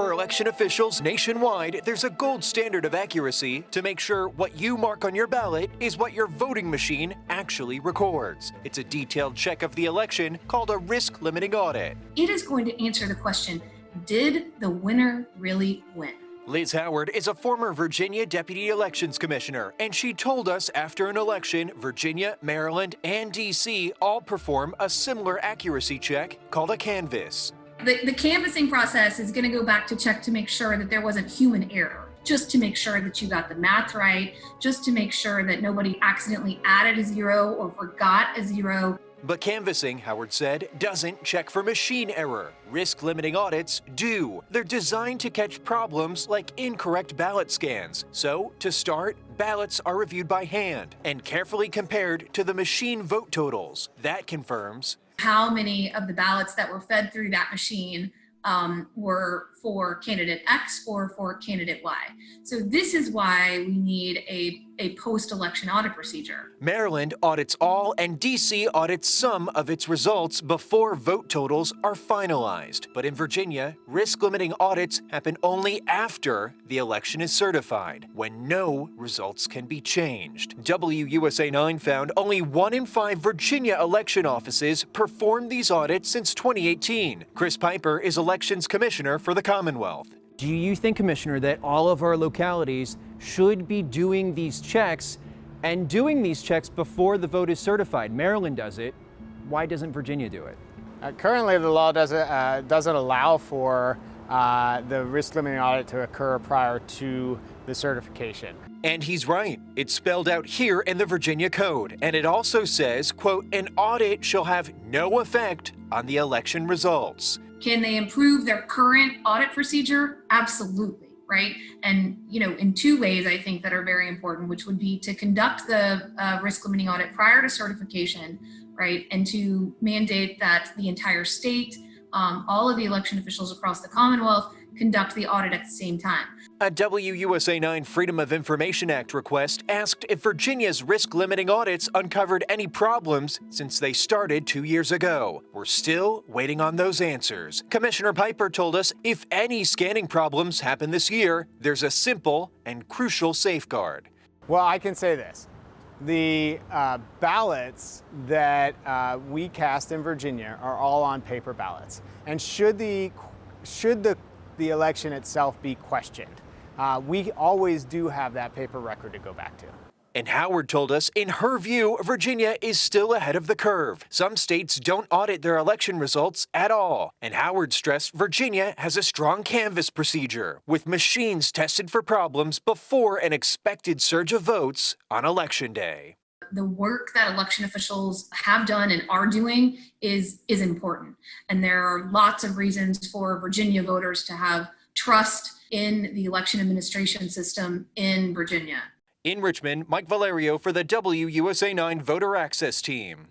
For election officials nationwide, there's a gold standard of accuracy to make sure what you mark on your ballot is what your voting machine actually records. It's a detailed check of the election called a risk-limiting audit. It is going to answer the question, did the winner really win? Liz Howard is a former Virginia Deputy Elections Commissioner, and she told us after an election, Virginia, Maryland, and D.C. all perform a similar accuracy check called a canvass. The canvassing process is going to go back to check to make sure that there wasn't human error, just to make sure that you got the math right, just to make sure that nobody accidentally added a zero or forgot a zero. But canvassing, Howard said, doesn't check for machine error. Risk-limiting audits do. They're designed to catch problems like incorrect ballot scans. So, to start, ballots are reviewed by hand and carefully compared to the machine vote totals. That confirms how many of the ballots that were fed through that machine were for candidate X or for candidate Y. So this is why we need a post-election audit procedure. Maryland audits all and D.C. audits some of its results before vote totals are finalized. But in Virginia, risk-limiting audits happen only after the election is certified, when no results can be changed. WUSA 9 found only 1 in 5 Virginia election offices performed these audits since 2018. Chris Piper is Elections Commissioner for the Commonwealth. Do you think, Commissioner, that all of our localities should be doing these checks and doing these checks before the vote is certified? Maryland does it. Why doesn't Virginia do it? Currently, the law doesn't allow for the risk-limiting audit to occur prior to the certification. And he's right. It's spelled out here in the Virginia Code. And it also says, quote, an audit shall have no effect on the election results. Can they improve their current audit procedure? Absolutely, right? And, in 2 ways, I think, that are very important, which would be to conduct the risk-limiting audit prior to certification, right? And to mandate that the entire state, all of the election officials across the Commonwealth conduct the audit at the same time. A WUSA 9 Freedom of Information Act request asked if Virginia's risk-limiting audits uncovered any problems since they started 2 years ago. We're still waiting on those answers. Commissioner Piper told us if any scanning problems happen this year, there's a simple and crucial safeguard. Well, I can say this. The ballots that we cast in Virginia are all on paper ballots. And should the election itself be questioned, we always do have that paper record to go back to. And Howard told us, in her view, Virginia is still ahead of the curve. Some states don't audit their election results at all. And Howard stressed Virginia has a strong canvass procedure, with machines tested for problems before an expected surge of votes on Election Day. The work that election officials have done and are doing is important. And there are lots of reasons for Virginia voters to have trust in the election administration system in Virginia. In Richmond, Mike Valerio for the WUSA 9 Voter Access Team.